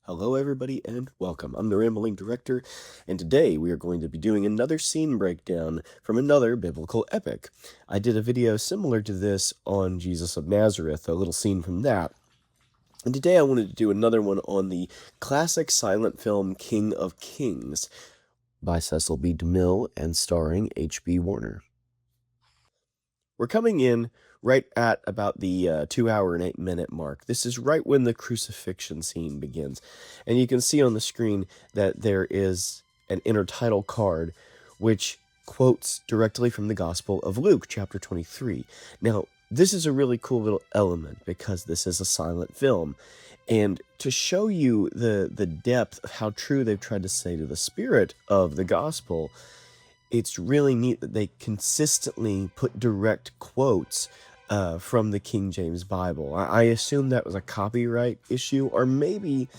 Hello everybody and welcome. I'm the Rambling Director, and today we are going to be doing another scene breakdown from another biblical epic. I did a video similar to this on Jesus of Nazareth, a little scene from that. And today I wanted to do another one on the classic silent film King of Kings by Cecil B. DeMille and starring H.B. Warner. We're coming in right at about the 2 hour and 8 minute mark. This is right when the crucifixion scene begins. And you can see on the screen that there is an intertitle card which quotes directly from the Gospel of Luke, chapter 23. Now, this is a really cool little element because this is a silent film. And to show you the depth of how true they've tried to say to the spirit of the gospel, it's really neat that they consistently put direct quotes from the King James Bible. I assume that was a copyright issue, or maybe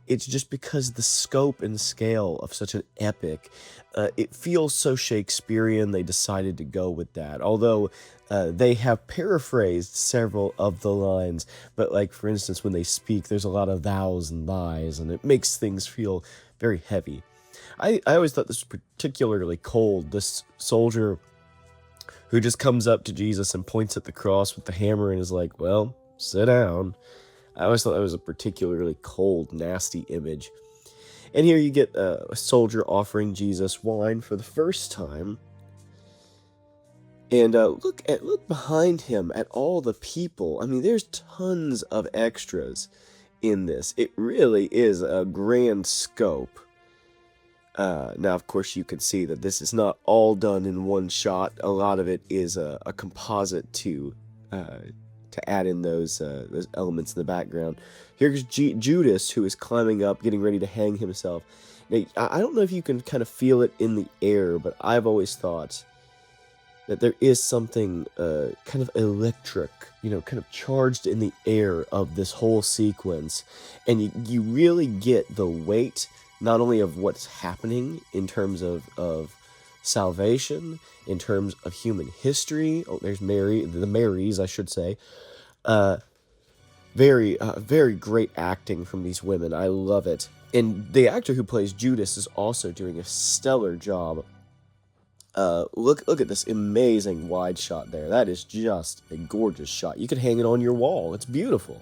it's just because the scope and scale of such an epic, it feels so Shakespearean, they decided to go with that. Although they have paraphrased several of the lines, but like, for instance, when they speak, there's a lot of thous and thys, and it makes things feel very heavy. I always thought this was particularly cold. This soldier who just comes up to Jesus and points at the cross with the hammer and is like, well, sit down. I always thought that was a particularly cold, nasty image. And here you get a soldier offering Jesus wine for the first time. And look behind him at all the people. I mean, there's tons of extras in this. It really is a grand scope. Now, of course, you can see that this is not all done in one shot. A lot of it is a composite to add in those elements in the background. Here's Judas, who is climbing up, getting ready to hang himself. Now, I don't know if you can kind of feel it in the air, but I've always thought that there is something kind of electric, kind of charged in the air of this whole sequence. And you really get the weight not only of what's happening in terms of salvation, in terms of human history. Oh, there's the Marys, I should say. Very great acting from these women. I love it. And the actor who plays Judas is also doing a stellar job. Look at this amazing wide shot there. That is just a gorgeous shot. You could hang it on your wall. It's beautiful.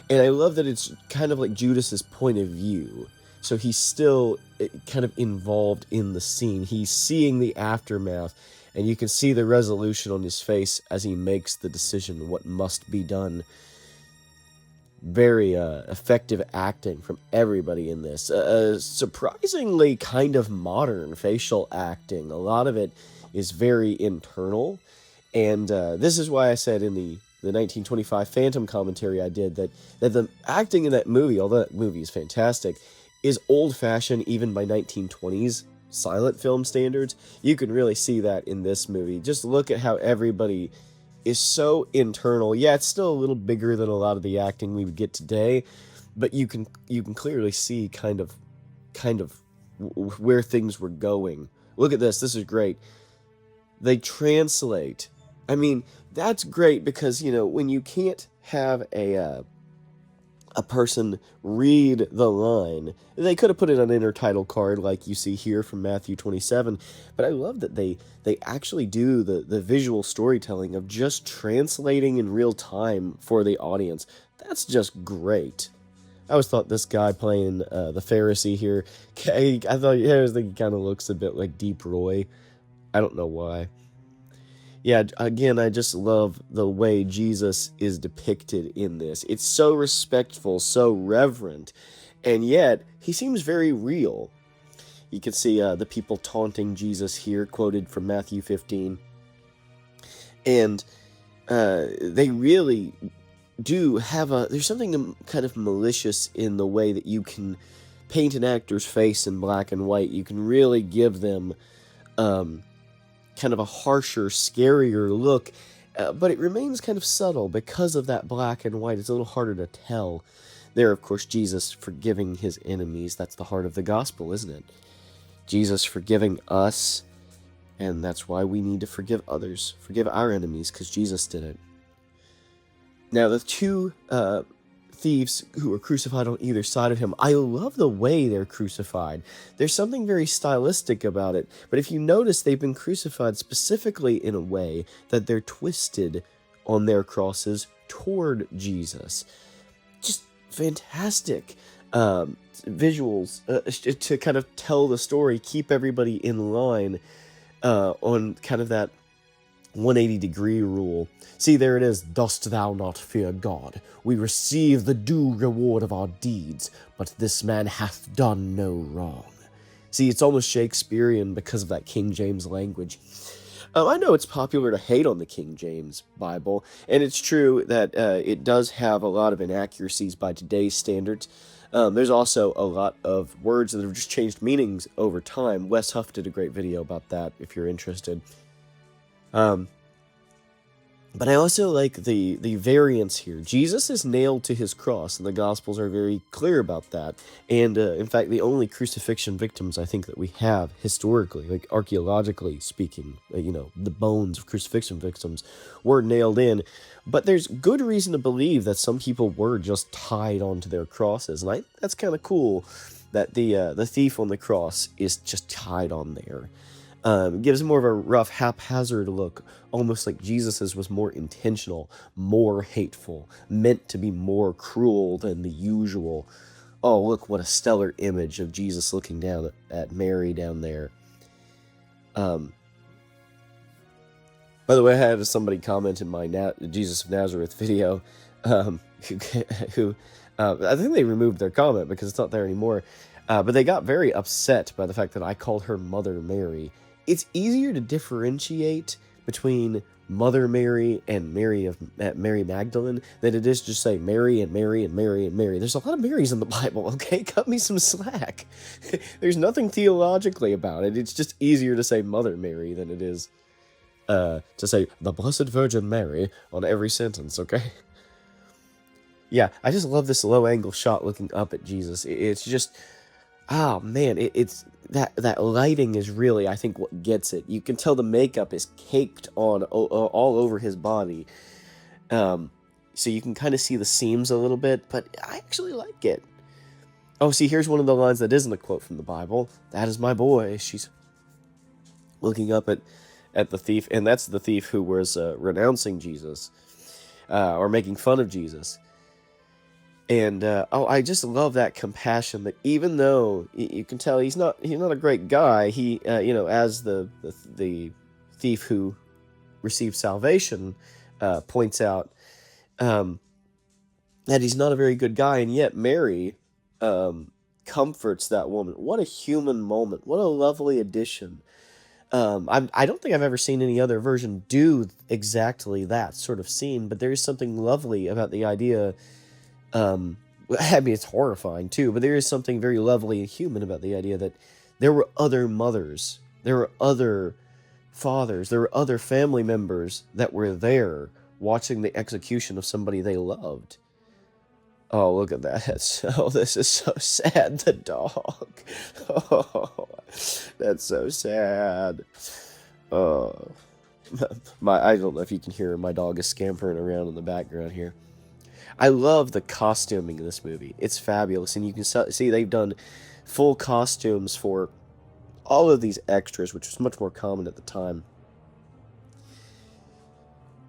And I love that it's kind of like Judas's point of view. So he's still kind of involved in the scene. He's seeing the aftermath, and you can see the resolution on his face as he makes the decision what must be done. Very effective acting from everybody in this. Surprisingly kind of modern facial acting. A lot of it is very internal, and this is why I said in the 1925 Phantom commentary I did that the acting in that movie, although that movie is fantastic, is old-fashioned even by 1920s silent film standards. You can really see that in this movie. Just look at how everybody is so internal. Yeah, it's still a little bigger than a lot of the acting we would get today, but you can clearly see kind of where things were going. Look at this. This is great. They translate. I mean, that's great because, when you can't have a person read the line, they could have put it on an intertitle card like you see here from Matthew 27, but I love that they actually do the visual storytelling of just translating in real time for the audience. That's just great. I always thought this guy playing the Pharisee here, I thought he kind of looks a bit like Deep Roy. I don't know why. Yeah, again, I just love the way Jesus is depicted in this. It's so respectful, so reverent, and yet he seems very real. You can see the people taunting Jesus here, quoted from Matthew 15. And they really do have there's something kind of malicious in the way that you can paint an actor's face in black and white. You can really give them kind of a harsher, scarier look, but it remains kind of subtle because of that black and white. It's a little harder to tell. There, of course, Jesus forgiving his enemies. That's the heart of the gospel, isn't it? Jesus forgiving us, and that's why we need to forgive others. Forgive our enemies, because Jesus did it. Now, the two thieves who are crucified on either side of him. I love the way they're crucified. There's something very stylistic about it. But if you notice, they've been crucified specifically in a way that they're twisted on their crosses toward Jesus. Just fantastic visuals to kind of tell the story, keep everybody in line on kind of that 180-degree rule. See, there it is. Dost thou not fear God? We receive the due reward of our deeds, but this man hath done no wrong. See, it's almost Shakespearean because of that King James language. I know it's popular to hate on the King James Bible, and it's true that it does have a lot of inaccuracies by today's standards. There's also a lot of words that have just changed meanings over time. Wes Huff did a great video about that, if you're interested. But I also like the variance here. Jesus is nailed to his cross, and the Gospels are very clear about that. And in fact, the only crucifixion victims I think that we have historically, like archaeologically speaking, the bones of crucifixion victims were nailed in. But there's good reason to believe that some people were just tied onto their crosses, and that's kind of cool that the thief on the cross is just tied on there. It gives more of a rough, haphazard look, almost like Jesus's was more intentional, more hateful, meant to be more cruel than the usual. Oh, look, what a stellar image of Jesus looking down at Mary down there. By the way, I had somebody comment in my Jesus of Nazareth video, who I think they removed their comment because it's not there anymore, but they got very upset by the fact that I called her Mother Mary. It's easier to differentiate between Mother Mary and Mary Magdalene than it is to just say Mary and Mary and Mary and Mary. There's a lot of Marys in the Bible, okay? Cut me some slack. There's nothing theologically about it. It's just easier to say Mother Mary than it is to say the Blessed Virgin Mary on every sentence, okay? Yeah, I just love this low-angle shot looking up at Jesus. It's just... Oh man, it's that lighting is really, I think, what gets it. You can tell the makeup is caked on all over his body, so you can kind of see the seams a little bit. But I actually like it. Oh, see, here's one of the lines that isn't a quote from the Bible. That is my boy. She's looking up at the thief, and that's the thief who was renouncing Jesus or making fun of Jesus. And I just love that compassion that even though you can tell he's not a great guy, he as the thief who received salvation points out that he's not a very good guy, and yet Mary comforts that woman. What a human moment! What a lovely addition. I don't think I've ever seen any other version do exactly that sort of scene, but there is something lovely about the idea. I mean, it's horrifying too, but there is something very lovely and human about the idea that there were other mothers, there were other fathers, there were other family members that were there watching the execution of somebody they loved. Oh, look at that. Oh, this is so sad. The dog. Oh, that's so sad. Oh, I don't know if you can hear my dog is scampering around in the background here. I love the costuming in this movie. It's fabulous, and you can see they've done full costumes for all of these extras, which was much more common at the time.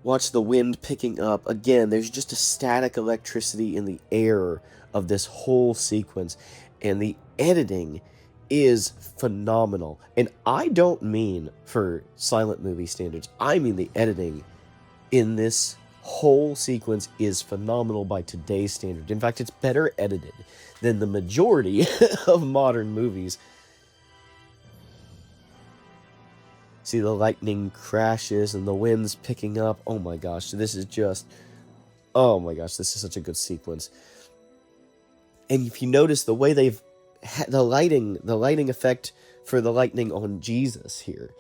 Watch the wind picking up. Again, there's just a static electricity in the air of this whole sequence, and the editing is phenomenal. And I don't mean for silent movie standards. I mean the editing in this whole sequence is phenomenal by today's standard. In fact, it's better edited than the majority of modern movies. See, the lightning crashes and the wind's picking up. Oh my gosh, this is such a good sequence. And if you notice the way they've the lighting effect for the lightning on Jesus here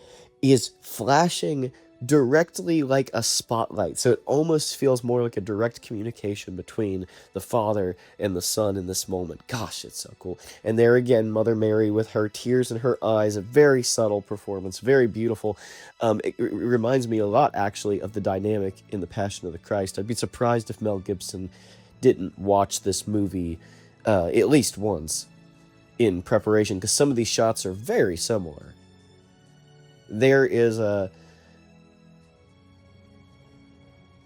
is flashing directly like a spotlight. So it almost feels more like a direct communication between the Father and the Son in this moment. Gosh, it's so cool. And there again, Mother Mary with her tears in her eyes, a very subtle performance, very beautiful. It reminds me a lot, actually, of the dynamic in The Passion of the Christ. I'd be surprised if Mel Gibson didn't watch this movie at least once in preparation, because some of these shots are very similar. There is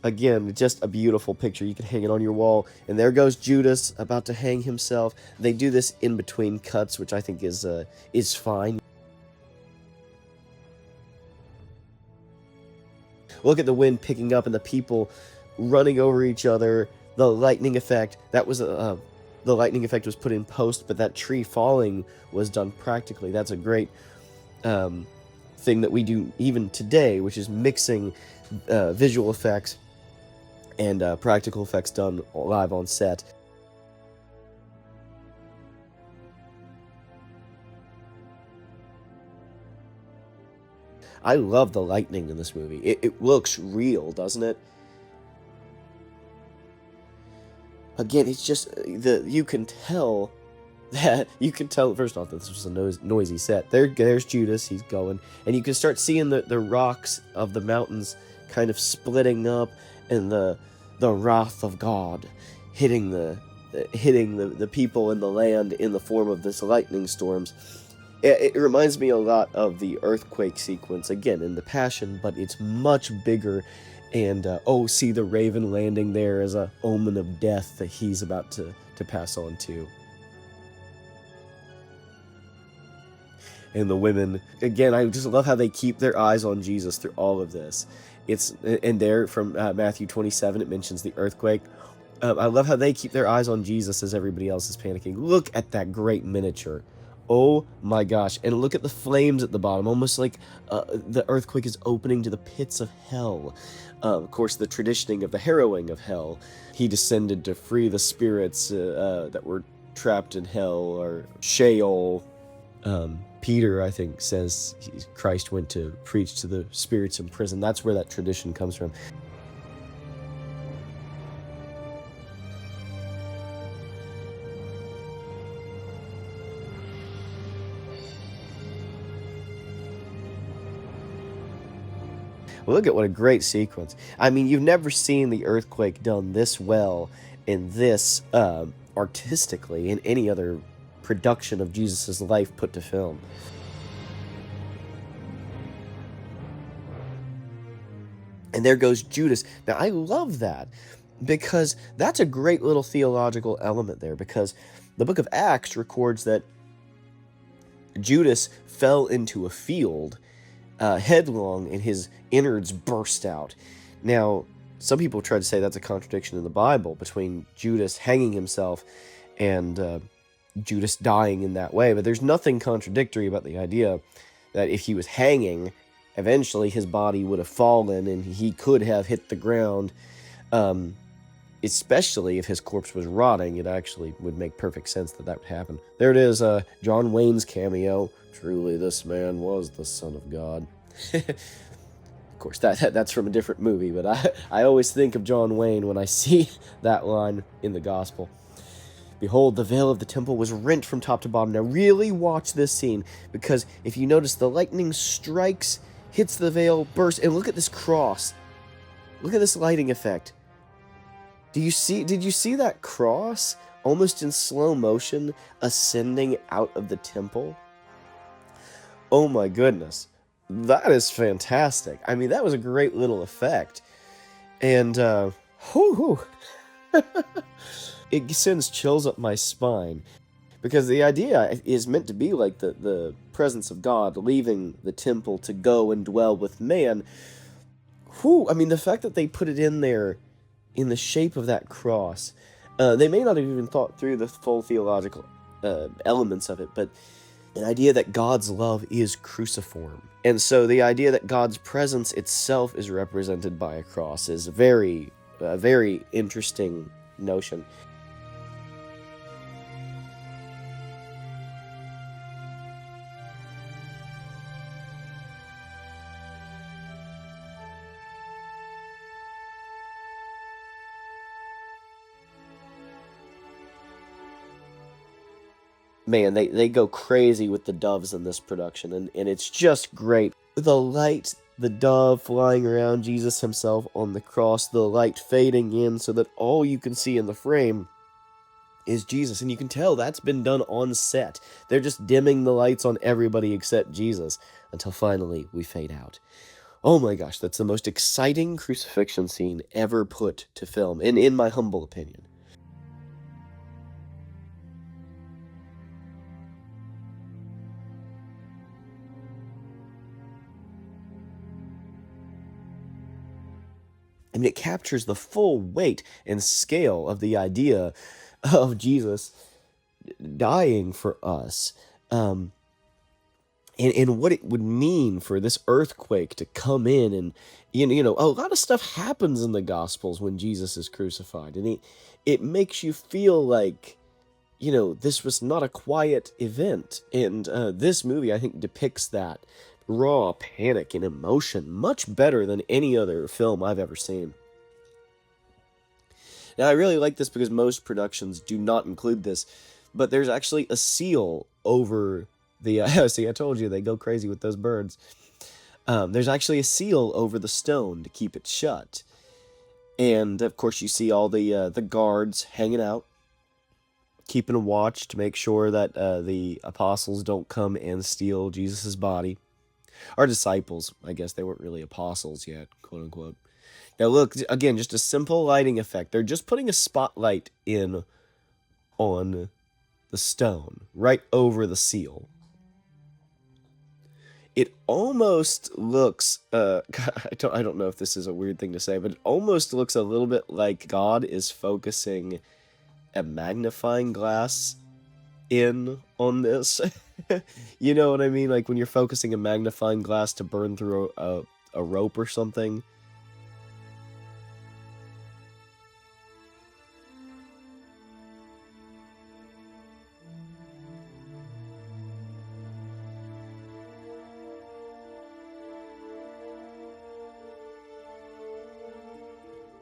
again, just a beautiful picture. You can hang it on your wall. And there goes Judas about to hang himself. They do this in between cuts, which I think is fine. Look at the wind picking up and the people running over each other. The lightning effect, that was the lightning effect was put in post, but that tree falling was done practically. That's a great thing that we do even today, which is mixing visual effects and practical effects done live on set. I love the lightning in this movie. It looks real, doesn't it? Again, it's just you can tell first off that this was a noisy set. There's Judas, he's going, and you can start seeing the rocks of the mountains kind of splitting up, and the wrath of God hitting the people in the land in the form of this lightning storms. It reminds me a lot of the earthquake sequence again in the Passion, but it's much bigger. And see the raven landing there as a omen of death that he's about to pass on to. And the women, again, I just love how they keep their eyes on Jesus through all of this. And there from Matthew 27, it mentions the earthquake. I love how they keep their eyes on Jesus as everybody else is panicking. Look at that great miniature. Oh my gosh. And look at the flames at the bottom, almost like the earthquake is opening to the pits of hell. Of course, the traditioning of the harrowing of hell. He descended to free the spirits that were trapped in hell, or Sheol. Peter, I think, says Christ went to preach to the spirits in prison. That's where that tradition comes from. Well, look at what a great sequence. I mean, you've never seen the earthquake done this well and this artistically in any other production of Jesus' life put to film. And there goes Judas. Now, I love that, because that's a great little theological element there, because the book of Acts records that Judas fell into a field headlong, and his innards burst out. Now, some people try to say that's a contradiction in the Bible between Judas hanging himself and Judas dying in that way, but there's nothing contradictory about the idea that if he was hanging, eventually his body would have fallen and he could have hit the ground. Especially if his corpse was rotting, it actually would make perfect sense that that would happen. There it is, John Wayne's cameo. Truly, this man was the Son of God. Of course, that's from a different movie, but I always think of John Wayne when I see that line in the Gospel. Behold, the veil of the temple was rent from top to bottom. Now, really watch this scene, because if you notice, the lightning strikes, hits the veil, bursts, and look at this cross. Look at this lighting effect. Did you see that cross almost in slow motion ascending out of the temple? Oh my goodness. That is fantastic. I mean, that was a great little effect. And it sends chills up my spine, because the idea is meant to be like the presence of God leaving the temple to go and dwell with man. I mean, the fact that they put it in there in the shape of that cross, they may not have even thought through the full theological elements of it, but an idea that God's love is cruciform. And so the idea that God's presence itself is represented by a cross is a very interesting notion. Man, they go crazy with the doves in this production, and it's just great. The light the dove flying around, Jesus himself on the cross, the light fading in so that all you can see in the frame is Jesus. And you can tell that's been done on set. They're just dimming the lights on everybody except Jesus until finally we fade out. Oh my gosh, that's the most exciting crucifixion scene ever put to film, in my humble opinion. I mean, it captures the full weight and scale of the idea of Jesus dying for us. Um, and what it would mean for this earthquake to come in, and a lot of stuff happens in the gospels when Jesus is crucified, and it makes you feel like this was not a quiet event. And this movie, I think, depicts that raw panic and emotion much better than any other film I've ever seen. Now, I really like this because most productions do not include this, but there's actually a seal over the. See, I told you they go crazy with those birds. There's actually a seal over the stone to keep it shut, and of course you see all the guards hanging out, keeping a watch to make sure that the apostles don't come and steal Jesus' body. Our disciples, I guess they weren't really apostles yet, quote unquote. Now look, again, just a simple lighting effect. They're just putting a spotlight in on the stone, right over the seal. It almost looks, I don't know if this is a weird thing to say, but it almost looks a little bit like God is focusing a magnifying glass in on this. You know what I mean? Like when you're focusing a magnifying glass to burn through a rope or something.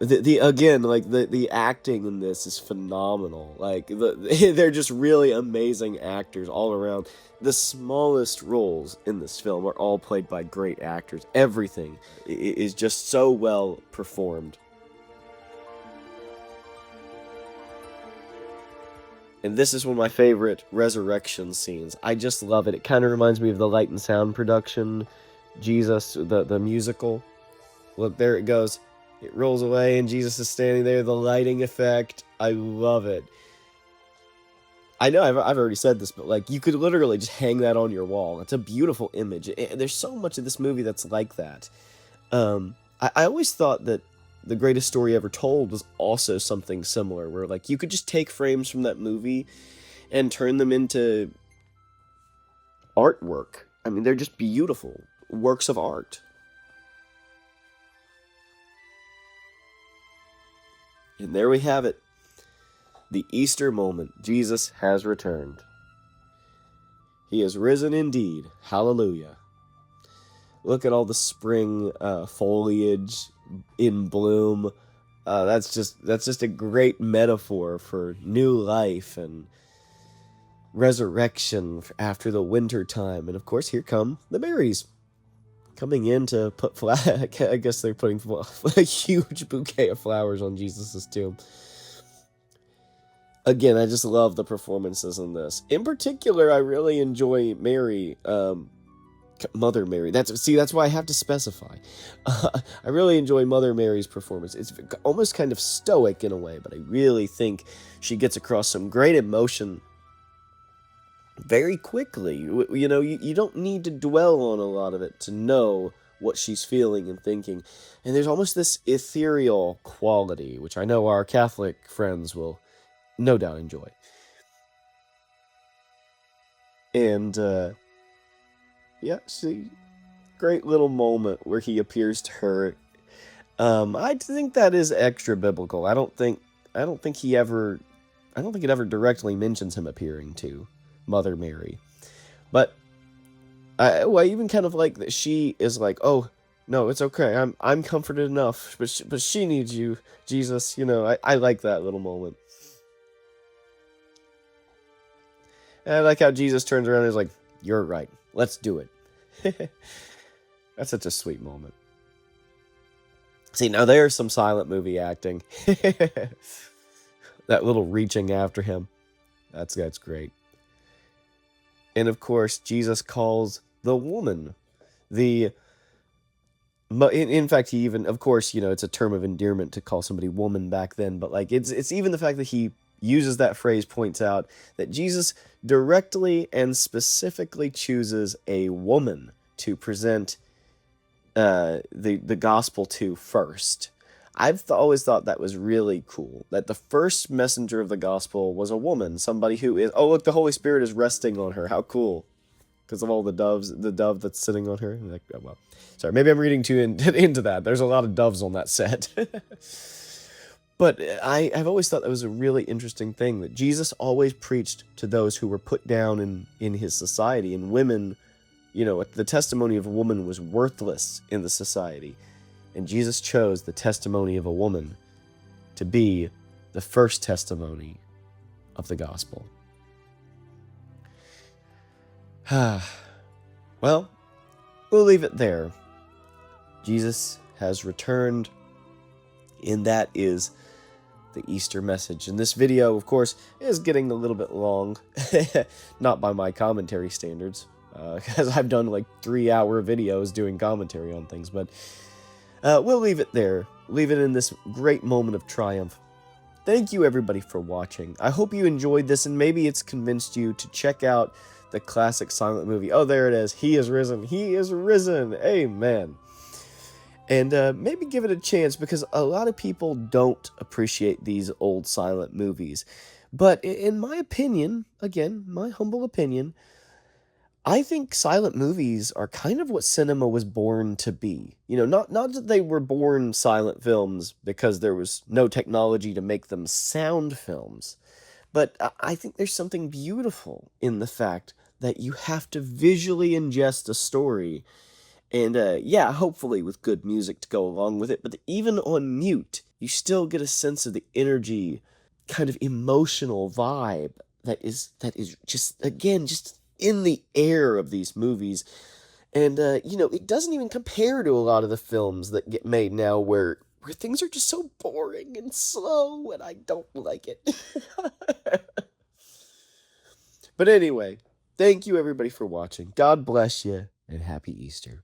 The again, like the acting in this is phenomenal. Like they're just really amazing actors all around. The smallest roles in this film are all played by great actors. Everything is just so well performed. And this is one of my favorite resurrection scenes. I just love it. It kind of reminds me of the Light and Sound production, Jesus, the musical. Look, there it goes. It rolls away and Jesus is standing there. The lighting effect. I love it. I know I've already said this, but like you could literally just hang that on your wall. It's a beautiful image. There's so much of this movie that's like that. I always thought that the greatest story ever told was also something similar, where like you could just take frames from that movie and turn them into artwork. I mean, they're just beautiful works of art. And there we have it. The Easter moment. Jesus has returned. He has risen indeed. Hallelujah. Look at all the spring foliage in bloom. That's just a great metaphor for new life and resurrection after the winter time. And of course, here come the Marys coming in to put I guess they're putting a huge bouquet of flowers on Jesus's tomb. Again, I just love the performances in this. In particular, I really enjoy Mary, Mother Mary. That's why I have to specify. I really enjoy Mother Mary's performance. It's almost kind of stoic in a way, but I really think she gets across some great emotion very quickly. You don't need to dwell on a lot of it to know what she's feeling and thinking. And there's almost this ethereal quality, which I know our Catholic friends will no doubt enjoy. And, yeah, see, great little moment where he appears to her. I think that is extra biblical. I don't think I don't think it ever directly mentions him appearing to Mother Mary. But I even kind of like that she is like, oh, no, it's okay. I'm comforted enough, but she needs you, Jesus. I like that little moment. And I like how Jesus turns around and is like, you're right. Let's do it. That's such a sweet moment. See, now there's some silent movie acting. That little reaching after him. That's great. And of course, Jesus calls the woman the. In fact, he even, of course, it's a term of endearment to call somebody woman back then, but like it's even the fact that he uses that phrase points out that Jesus directly and specifically chooses a woman to present the gospel to first. I've always thought that was really cool. That the first messenger of the gospel was a woman, somebody who is. Oh, look, the Holy Spirit is resting on her. How cool! Because of all the dove that's sitting on her. Like, oh, well, sorry, maybe I'm reading too into that. There's a lot of doves on that set. But I've always thought that was a really interesting thing, that Jesus always preached to those who were put down in his society, and women, the testimony of a woman was worthless in the society. And Jesus chose the testimony of a woman to be the first testimony of the gospel. Well, we'll leave it there. Jesus has returned, and that is the Easter message. And this video, of course, is getting a little bit long. Not by my commentary standards, because I've done like 3-hour videos doing commentary on things, but we'll leave it there. Leave it in this great moment of triumph. Thank you, everybody, for watching. I hope you enjoyed this, and maybe it's convinced you to check out the classic silent movie. Oh, there it is. He is risen. He is risen. Amen. And maybe give it a chance, because a lot of people don't appreciate these old silent movies. But in my opinion, again, my humble opinion, I think silent movies are kind of what cinema was born to be. Not that they were born silent films because there was no technology to make them sound films, but I think there's something beautiful in the fact that you have to visually ingest a story, and yeah, hopefully with good music to go along with it, but even on mute, you still get a sense of the energy, kind of emotional vibe that is just, again, just in the air of these movies. And it doesn't even compare to a lot of the films that get made now, where things are just so boring and slow, and I don't like it. But anyway, thank you, everybody, for watching. God bless you, and happy Easter.